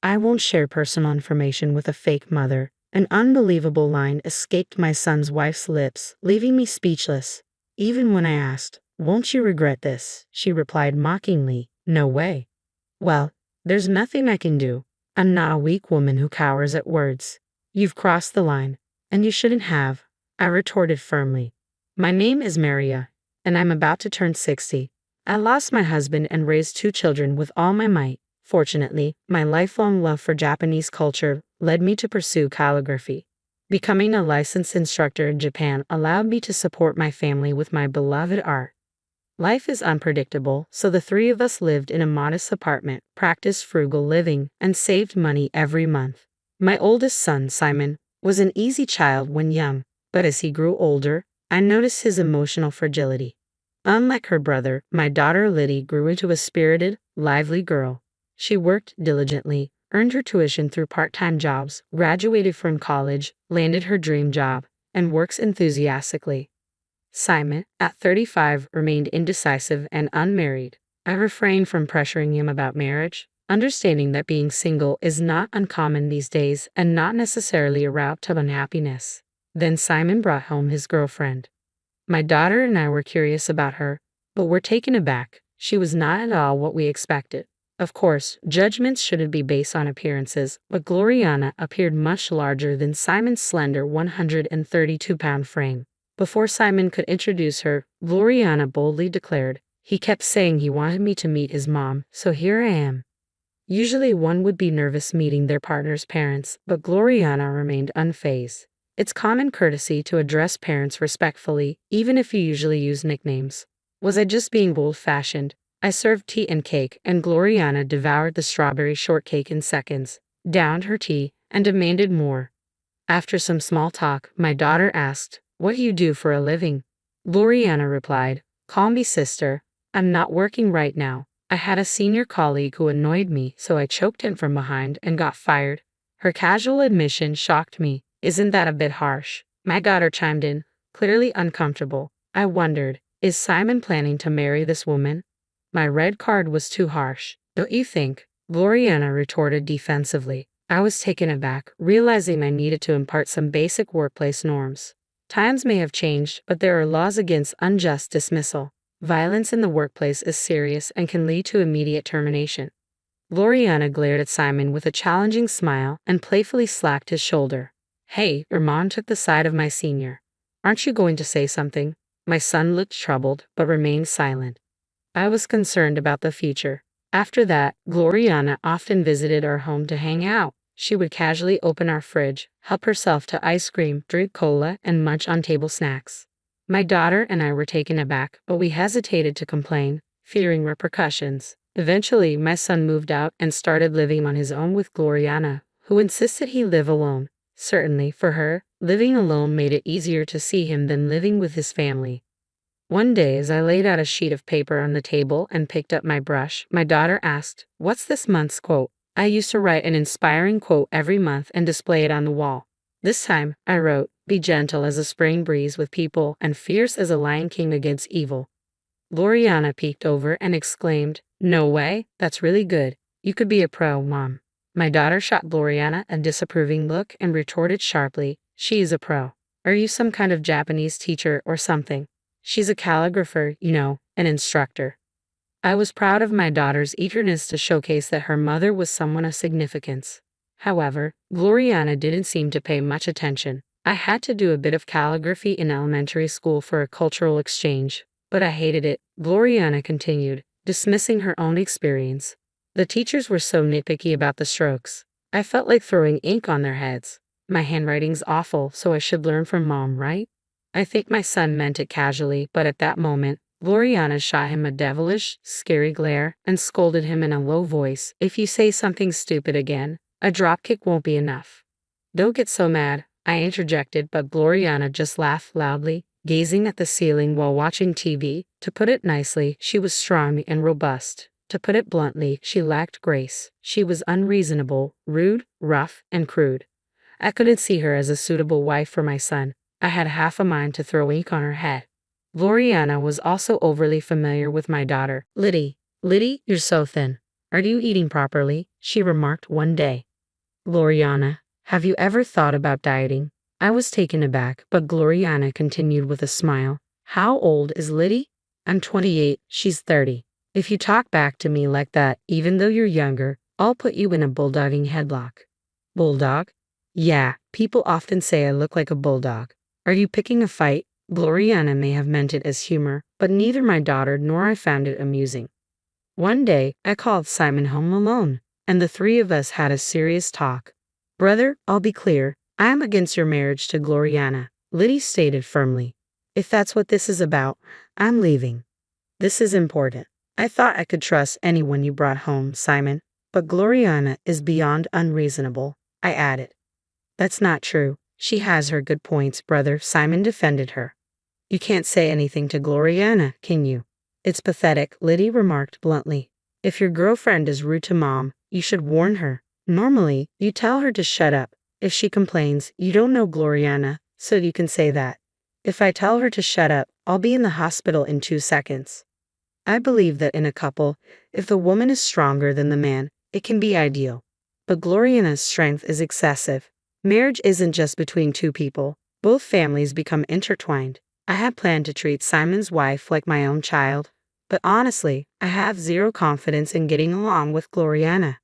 I won't share personal information with a fake mother. An unbelievable line escaped my son's wife's lips, leaving me speechless. Even when I asked, "Won't you regret this?" she replied mockingly, "No way." Well, there's nothing I can do. I'm not a weak woman who cowers at words. You've crossed the line, and you shouldn't have, I retorted firmly. My name is Maria, and I'm about to turn 60. I lost my husband and raised 2 children with all my might. Fortunately, my lifelong love for Japanese culture led me to pursue calligraphy. Becoming a licensed instructor in Japan allowed me to support my family with my beloved art. Life is unpredictable, so the 3 of us lived in a modest apartment, practiced frugal living, and saved money every month. My oldest son, Simon, was an easy child when young, but as he grew older, I noticed his emotional fragility. Unlike her brother, my daughter Liddy grew into a spirited, lively girl. She worked diligently, earned her tuition through part-time jobs, graduated from college, landed her dream job, and works enthusiastically. Simon, at 35, remained indecisive and unmarried. I refrained from pressuring him about marriage, understanding that being single is not uncommon these days and not necessarily a route to unhappiness. Then Simon brought home his girlfriend. My daughter and I were curious about her, but were taken aback. She was not at all what we expected. Of course, judgments shouldn't be based on appearances, but Gloriana appeared much larger than Simon's slender 132-pound frame. Before Simon could introduce her, Gloriana boldly declared, "He kept saying he wanted me to meet his mom, so here I am." Usually one would be nervous meeting their partner's parents, but Gloriana remained unfazed. It's common courtesy to address parents respectfully, even if you usually use nicknames. Was I just being old-fashioned? I served tea and cake, and Gloriana devoured the strawberry shortcake in seconds, downed her tea, and demanded more. After some small talk, my daughter asked, "What do you do for a living?" Gloriana replied, "Call me sister. I'm not working right now. I had a senior colleague who annoyed me, so I choked him from behind and got fired." Her casual admission shocked me. "Isn't that a bit harsh?" My daughter chimed in, clearly uncomfortable. I wondered, is Simon planning to marry this woman? My red card was too harsh, don't you think? Gloriana retorted defensively. I was taken aback, realizing I needed to impart some basic workplace norms. Times may have changed, but there are laws against unjust dismissal. Violence in the workplace is serious and can lead to immediate termination. Gloriana glared at Simon with a challenging smile and playfully slapped his shoulder. "Hey," Herman took the side of my senior. "Aren't you going to say something?" My son looked troubled, but remained silent. I was concerned about the future. After that, Gloriana often visited our home to hang out. She would casually open our fridge, help herself to ice cream, drink cola, and munch on table snacks. My daughter and I were taken aback, but we hesitated to complain, fearing repercussions. Eventually, my son moved out and started living on his own with Gloriana, who insisted he live alone. Certainly, for her, living alone made it easier to see him than living with his family. One day, as I laid out a sheet of paper on the table and picked up my brush, my daughter asked, "What's this month's quote?" I used to write an inspiring quote every month and display it on the wall. This time, I wrote, "Be gentle as a spring breeze with people and fierce as a lion king against evil." Gloriana peeked over and exclaimed, "No way, that's really good. You could be a pro, Mom." My daughter shot Gloriana a disapproving look and retorted sharply, "She is a pro. Are you some kind of Japanese teacher or something? She's a calligrapher, you know, an instructor." I was proud of my daughter's eagerness to showcase that her mother was someone of significance. However, Gloriana didn't seem to pay much attention. I had to do a bit of calligraphy in elementary school for a cultural exchange, but I hated it, Gloriana continued, dismissing her own experience. The teachers were so nitpicky about the strokes. I felt like throwing ink on their heads. My handwriting's awful, so I should learn from Mom, right? I think my son meant it casually, but at that moment, Gloriana shot him a devilish, scary glare and scolded him in a low voice, "If you say something stupid again, a dropkick won't be enough." "Don't get so mad," I interjected, but Gloriana just laughed loudly, gazing at the ceiling while watching TV. To put it nicely, she was strong and robust. To put it bluntly, she lacked grace. She was unreasonable, rude, rough, and crude. I couldn't see her as a suitable wife for my son. I had half a mind to throw ink on her head. Gloriana was also overly familiar with my daughter, Liddy. "Liddy, you're so thin. Are you eating properly?" she remarked one day. Gloriana, have you ever thought about dieting? I was taken aback, but Gloriana continued with a smile. How old is Liddy? I'm 28, she's 30. If you talk back to me like that, even though you're younger, I'll put you in a bulldogging headlock. Bulldog? Yeah, people often say I look like a bulldog. Are you picking a fight? Gloriana may have meant it as humor, but neither my daughter nor I found it amusing. One day, I called Simon home alone, and the three of us had a serious talk. Brother, I'll be clear, I am against your marriage to Gloriana, Liddy stated firmly. If that's what this is about, I'm leaving. This is important. I thought I could trust anyone you brought home, Simon, but Gloriana is beyond unreasonable, I added. That's not true. She has her good points, brother, Simon defended her. You can't say anything to Gloriana, can you? It's pathetic, Liddy remarked bluntly. If your girlfriend is rude to Mom, you should warn her. Normally, you tell her to shut up. If she complains, you don't know Gloriana, so you can say that. If I tell her to shut up, I'll be in the hospital in 2 seconds. I believe that in a couple, if the woman is stronger than the man, it can be ideal. But Gloriana's strength is excessive. Marriage isn't just between two people. Both families become intertwined. I had planned to treat Simon's wife like my own child, but honestly, I have zero confidence in getting along with Gloriana.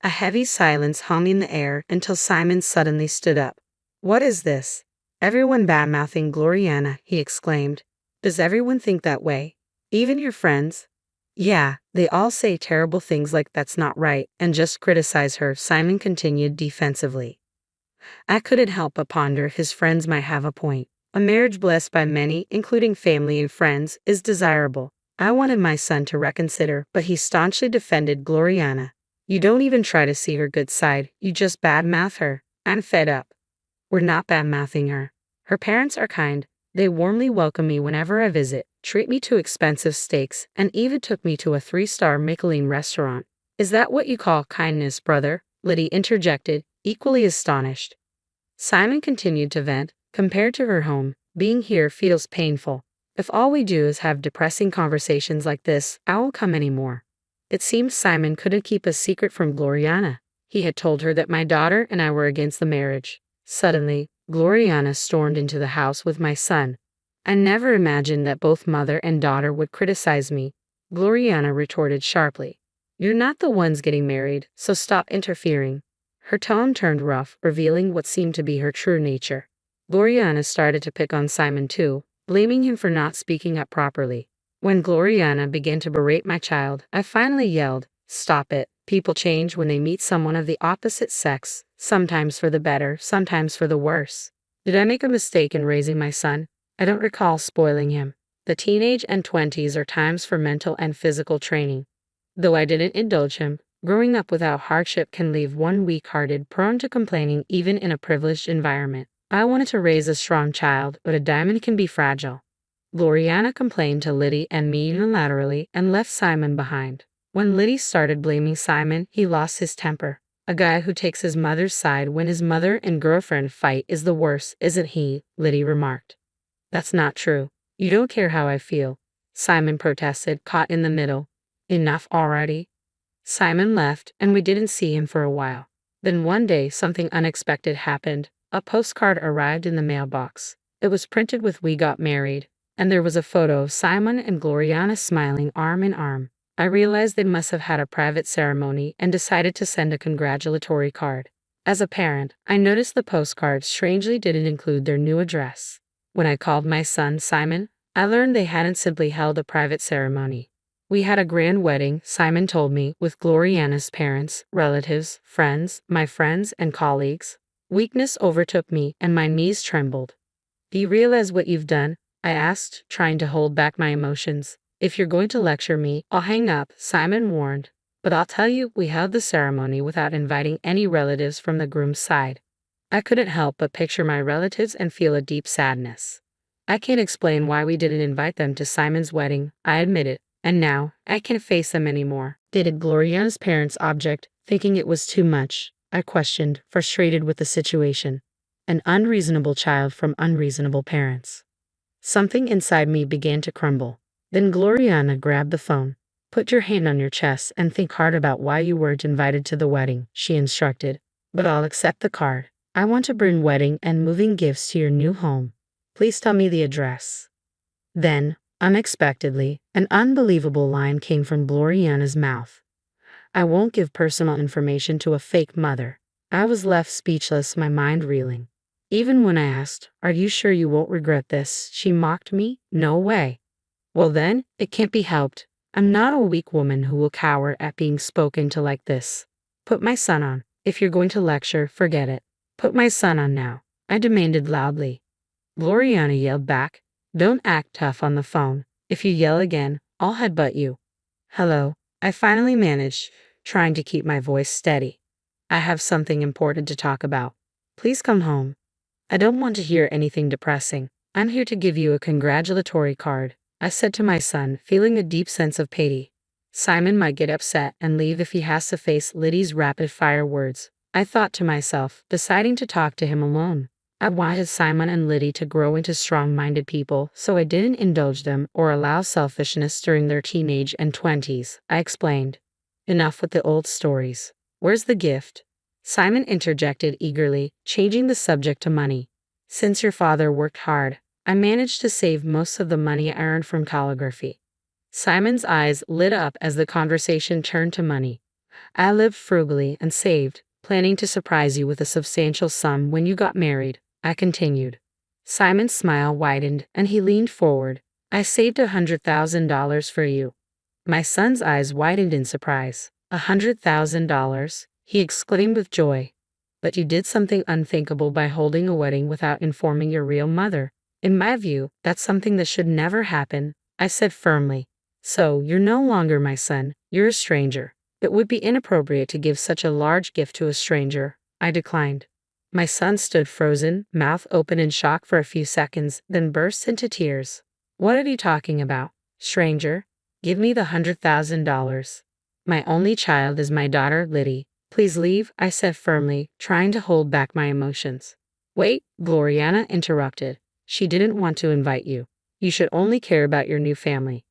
A heavy silence hung in the air until Simon suddenly stood up. What is this? Everyone bad-mouthing Gloriana, he exclaimed. Does everyone think that way? Even your friends? Yeah, they all say terrible things like that's not right and just criticize her, Simon continued defensively. I couldn't help but ponder if his friends might have a point. A marriage blessed by many, including family and friends, is desirable. I wanted my son to reconsider, but he staunchly defended Gloriana. You don't even try to see her good side, you just badmouth her. I'm fed up. We're not badmouthing her. Her parents are kind. They warmly welcome me whenever I visit, treat me to expensive steaks, and even took me to a 3-star Michelin restaurant. Is that what you call kindness, brother? Liddy interjected, equally astonished. Simon continued to vent. Compared to her home, being here feels painful. If all we do is have depressing conversations like this, I won't come anymore. It seems Simon couldn't keep a secret from Gloriana. He had told her that my daughter and I were against the marriage. Suddenly, Gloriana stormed into the house with my son. I never imagined that both mother and daughter would criticize me. Gloriana retorted sharply. You're not the ones getting married, so stop interfering. Her tone turned rough, revealing what seemed to be her true nature. Gloriana started to pick on Simon too, blaming him for not speaking up properly. When Gloriana began to berate my child, I finally yelled, Stop it. People change when they meet someone of the opposite sex, sometimes for the better, sometimes for the worse. Did I make a mistake in raising my son? I don't recall spoiling him. The teenage and 20s are times for mental and physical training. Though I didn't indulge him, growing up without hardship can leave one weak-hearted, prone to complaining even in a privileged environment. I wanted to raise a strong child, but a diamond can be fragile. Gloriana complained to Liddy and me unilaterally and left Simon behind. When Liddy started blaming Simon, he lost his temper. A guy who takes his mother's side when his mother and girlfriend fight is the worst, isn't he? Liddy remarked. That's not true. You don't care how I feel, Simon protested, caught in the middle. Enough already. Simon left, and we didn't see him for a while. Then one day something unexpected happened. A postcard arrived in the mailbox. It was printed with "We got married," and there was a photo of Simon and Gloriana smiling arm in arm. I realized they must have had a private ceremony and decided to send a congratulatory card. As a parent, I noticed the postcard strangely didn't include their new address. When I called my son Simon, I learned they hadn't simply held a private ceremony. We had a grand wedding, Simon told me, with Gloriana's parents, relatives, friends, my friends, and colleagues. Weakness overtook me, and my knees trembled. Do you realize what you've done? I asked, trying to hold back my emotions. If you're going to lecture me, I'll hang up, Simon warned. But I'll tell you, we held the ceremony without inviting any relatives from the groom's side. I couldn't help but picture my relatives and feel a deep sadness. I can't explain why we didn't invite them to Simon's wedding, I admitted. And now, I can't face them anymore. Did Gloriana's parents object, thinking it was too much? I questioned, frustrated with the situation. An unreasonable child from unreasonable parents. Something inside me began to crumble. Then Gloriana grabbed the phone. Put your hand on your chest and think hard about why you weren't invited to the wedding, she instructed. But I'll accept the card. I want to bring wedding and moving gifts to your new home. Please tell me the address. Then, unexpectedly, an unbelievable line came from Gloriana's mouth. I won't give personal information to a fake mother. I was left speechless, my mind reeling. Even when I asked, "Are you sure you won't regret this?" she mocked me. No way. Well then, it can't be helped. I'm not a weak woman who will cower at being spoken to like this. Put my son on. If you're going to lecture, forget it. Put my son on now, I demanded loudly. Gloriana yelled back, don't act tough on the phone. If you yell again, I'll headbutt you. Hello, I finally managed, trying to keep my voice steady. I have something important to talk about. Please come home. I don't want to hear anything depressing. I'm here to give you a congratulatory card, I said to my son, feeling a deep sense of pity. Simon might get upset and leave if he has to face Liddy's rapid-fire words, I thought to myself, deciding to talk to him alone. I wanted Simon and Liddy to grow into strong-minded people, so I didn't indulge them or allow selfishness during their teenage and 20s, I explained. Enough with the old stories. Where's the gift? Simon interjected eagerly, changing the subject to money. Since your father worked hard, I managed to save most of the money I earned from calligraphy. Simon's eyes lit up as the conversation turned to money. I lived frugally and saved, planning to surprise you with a substantial sum when you got married, I continued. Simon's smile widened and he leaned forward. I saved $100,000 for you. My son's eyes widened in surprise. $100,000, he exclaimed with joy. But you did something unthinkable by holding a wedding without informing your real mother. In my view, that's something that should never happen, I said firmly. So, you're no longer my son, you're a stranger. It would be inappropriate to give such a large gift to a stranger, I declined. My son stood frozen, mouth open in shock for a few seconds, then burst into tears. What are you talking about, stranger? Give me the $100,000. My only child is my daughter, Liddy. Please leave, I said firmly, trying to hold back my emotions. Wait, Gloriana interrupted. She didn't want to invite you. You should only care about your new family.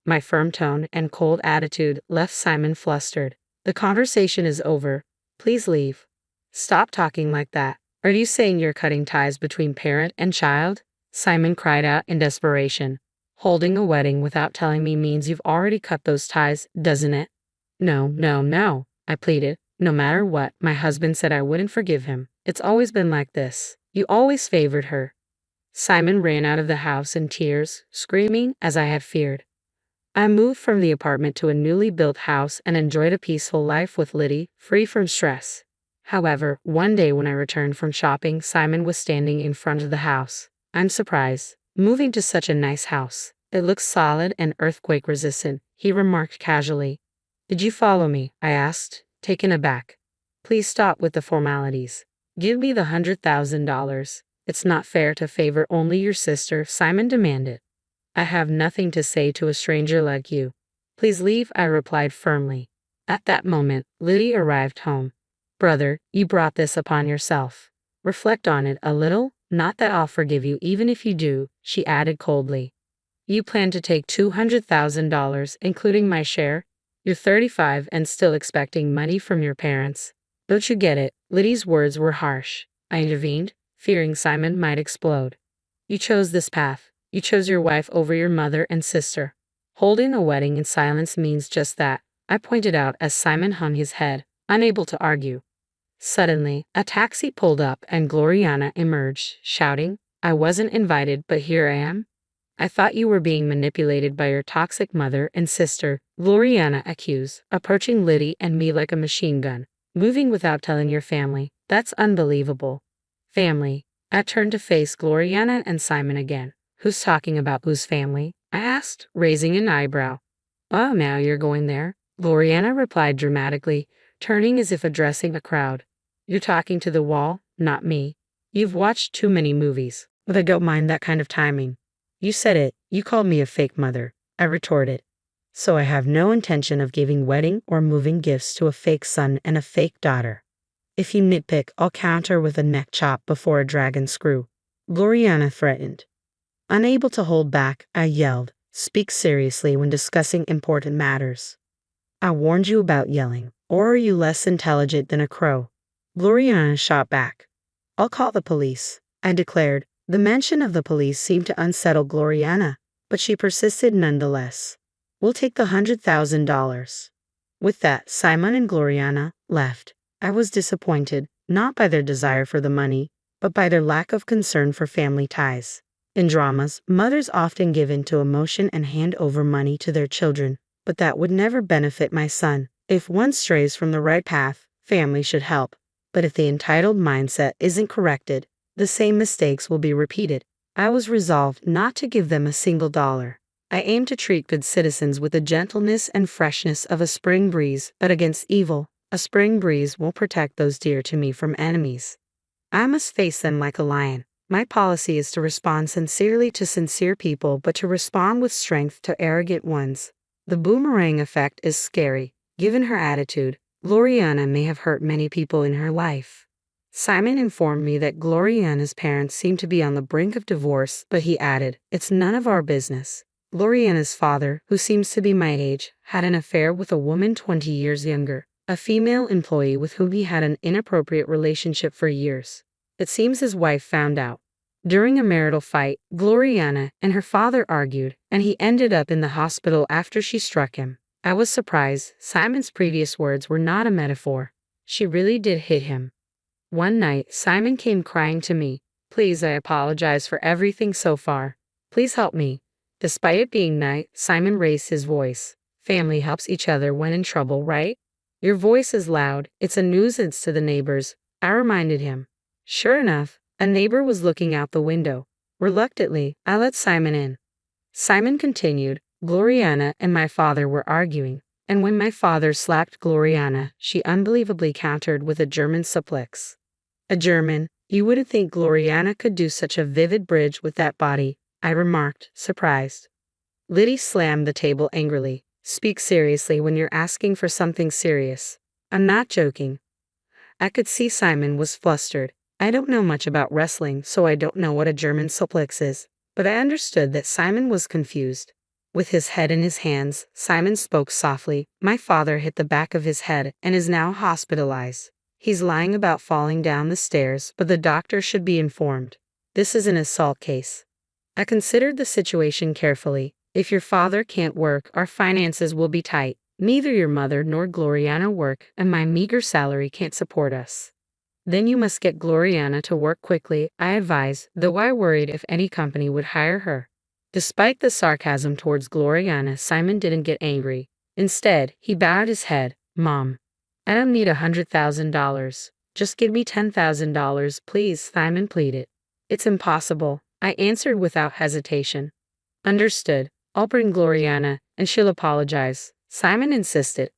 My firm tone and cold attitude left Simon flustered. The conversation is over. Please leave. Stop talking like that. Are you saying you're cutting ties between parent and child? Simon cried out in desperation. Holding a wedding without telling me means you've already cut those ties, doesn't it? No, I pleaded. No matter what, my husband said I wouldn't forgive him. It's always been like this. You always favored her. Simon ran out of the house in tears, screaming as I had feared. I moved from the apartment to a newly built house and enjoyed a peaceful life with Liddy, free from stress. However, one day when I returned from shopping, Simon was standing in front of the house. I'm surprised. Moving to such a nice house. It looks solid and earthquake resistant, he remarked casually. Did you follow me? I asked, taken aback. Please stop with the formalities. Give me the $100,000. It's not fair to favor only your sister, Simon demanded. I have nothing to say to a stranger like you. Please leave, I replied firmly. At that moment, Liddy arrived home. Brother, you brought this upon yourself. Reflect on it a little, not that I'll forgive you even if you do, she added coldly. You plan to take $200,000, including my share? You're 35 and still expecting money from your parents. Don't you get it? Liddy's words were harsh. I intervened, fearing Simon might explode. You chose this path. You chose your wife over your mother and sister. Holding a wedding in silence means just that, I pointed out as Simon hung his head, unable to argue. Suddenly, a taxi pulled up and Gloriana emerged, shouting, I wasn't invited, but here I am. I thought you were being manipulated by your toxic mother and sister, Gloriana accused, approaching Liddy and me like a machine gun. Moving without telling your family, that's unbelievable. Family. I turned to face Gloriana and Simon again. Who's talking about whose family? I asked, raising an eyebrow. Oh, now you're going there, Gloriana replied dramatically, turning as if addressing a crowd. You're talking to the wall, not me. You've watched too many movies, but I don't mind that kind of timing. You said it, you called me a fake mother, I retorted. So I have no intention of giving wedding or moving gifts to a fake son and a fake daughter. If you nitpick, I'll counter with a neck chop before a dragon screw, Gloriana threatened. Unable to hold back, I yelled, Speak seriously when discussing important matters. I warned you about yelling. Or are you less intelligent than a crow? Gloriana shot back. I'll call the police, I declared. The mention of the police seemed to unsettle Gloriana, but she persisted nonetheless. We'll take the $100,000. With that, Simon and Gloriana left. I was disappointed, not by their desire for the money, but by their lack of concern for family ties. In dramas, mothers often give in to emotion and hand over money to their children, but that would never benefit my son. If one strays from the right path, family should help. But if the entitled mindset isn't corrected, the same mistakes will be repeated. I was resolved not to give them a single dollar. I aimed to treat good citizens with the gentleness and freshness of a spring breeze, but against evil, a spring breeze will protect those dear to me from enemies. I must face them like a lion. My policy is to respond sincerely to sincere people, but to respond with strength to arrogant ones. The boomerang effect is scary. Given her attitude, Gloriana may have hurt many people in her life. Simon informed me that Gloriana's parents seemed to be on the brink of divorce, but he added, "It's none of our business." Gloriana's father, who seems to be my age, had an affair with a woman 20 years younger, a female employee with whom he had an inappropriate relationship for years. It seems his wife found out. During a marital fight, Gloriana and her father argued, and he ended up in the hospital after she struck him. I was surprised. Simon's previous words were not a metaphor. She really did hit him. One night, Simon came crying to me. "Please, I apologize for everything so far. Please help me." Despite it being night, Simon raised his voice. "Family helps each other when in trouble, right? Your voice is loud. It's a nuisance to the neighbors," I reminded him. Sure enough, a neighbor was looking out the window. Reluctantly, I let Simon in. Simon continued, "Gloriana and my father were arguing, and when my father slapped Gloriana, she unbelievably countered with a German suplex." A German? You wouldn't think Gloriana could do such a vivid bridge with that body, I remarked, surprised. Liddy slammed the table angrily. "Speak seriously when you're asking for something serious. I'm not joking." I could see Simon was flustered. I don't know much about wrestling, so I don't know what a German suplex is, but I understood that Simon was confused. With his head in his hands, Simon spoke softly. "My father hit the back of his head and is now hospitalized. He's lying about falling down the stairs, but the doctor should be informed. This is an assault case." I considered the situation carefully. If your father can't work, our finances will be tight. Neither your mother nor Gloriana work, and my meager salary can't support us. Then you must get Gloriana to work quickly, I advised, though I worried if any company would hire her. Despite the sarcasm towards Gloriana, Simon didn't get angry. Instead, he bowed his head. "Mom, I don't need $100,000. Just give me $10,000, please," Simon pleaded. "It's impossible," I answered without hesitation. "Understood. I'll bring Gloriana, and she'll apologize," Simon insisted.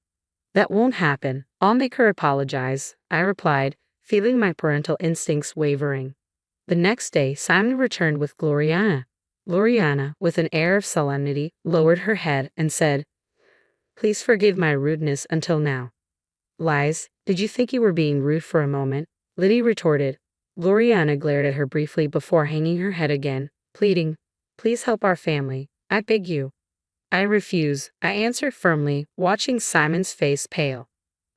"That won't happen. I'll make her apologize," I replied, feeling my parental instincts wavering. The next day, Simon returned with Gloriana. Gloriana, with an air of solemnity, lowered her head and said, "Please forgive my rudeness until now." "Lies, did you think you were being rude for a moment?" Liddy retorted. Gloriana glared at her briefly before hanging her head again, pleading, "Please help our family. I beg you." "I refuse," I answered firmly, watching Simon's face pale.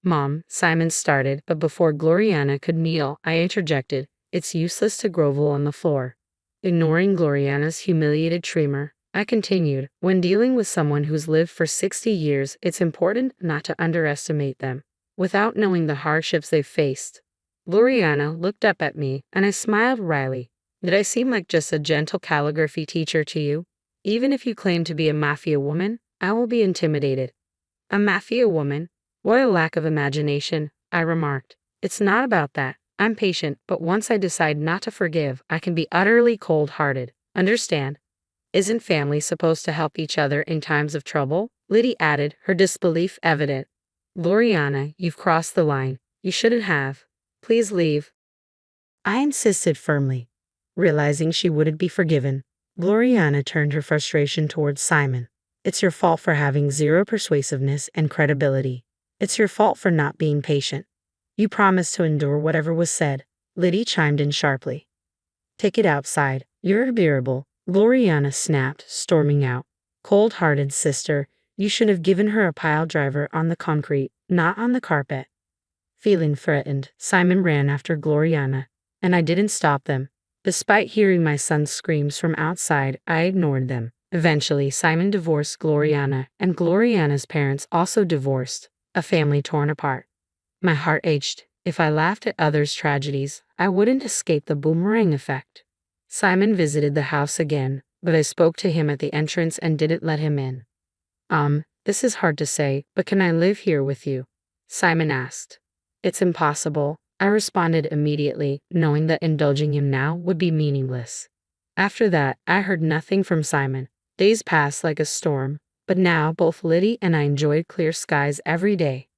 "Mom," Simon started, but before Gloriana could kneel, I interjected, "It's useless to grovel on the floor." Ignoring Gloriana's humiliated tremor, I continued, "When dealing with someone who's lived for 60 years, it's important not to underestimate them, without knowing the hardships they've faced." Gloriana looked up at me, and I smiled wryly. "Did I seem like just a gentle calligraphy teacher to you? Even if you claim to be a mafia woman, I will be intimidated." "A mafia woman? What a lack of imagination," I remarked. "It's not about that. I'm patient, but once I decide not to forgive, I can be utterly cold-hearted. Understand? Isn't family supposed to help each other in times of trouble?" Liddy added, her disbelief evident. "Gloriana, you've crossed the line. You shouldn't have. Please leave." I insisted firmly. Realizing she wouldn't be forgiven, Gloriana turned her frustration towards Simon. "It's your fault for having zero persuasiveness and credibility. It's your fault for not being patient. You promised to endure whatever was said." Liddy chimed in sharply. "Take it outside. You're unbearable," Gloriana snapped, storming out. Cold-hearted sister, you should have given her a pile driver on the concrete, not on the carpet. Feeling threatened, Simon ran after Gloriana, and I didn't stop them. Despite hearing my son's screams from outside, I ignored them. Eventually, Simon divorced Gloriana, and Gloriana's parents also divorced, a family torn apart. My heart ached. If I laughed at others' tragedies, I wouldn't escape the boomerang effect. Simon visited the house again, but I spoke to him at the entrance and didn't let him in. This is hard to say, but can I live here with you? Simon asked. It's impossible, I responded immediately, knowing that indulging him now would be meaningless. After that, I heard nothing from Simon. Days passed like a storm, but now both Liddy and I enjoyed clear skies every day.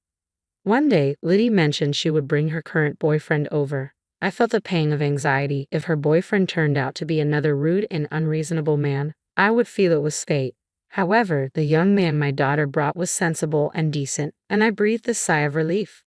One day, Liddy mentioned she would bring her current boyfriend over. I felt a pang of anxiety. If her boyfriend turned out to be another rude and unreasonable man, I would feel it was fate. However, the young man my daughter brought was sensible and decent, and I breathed a sigh of relief.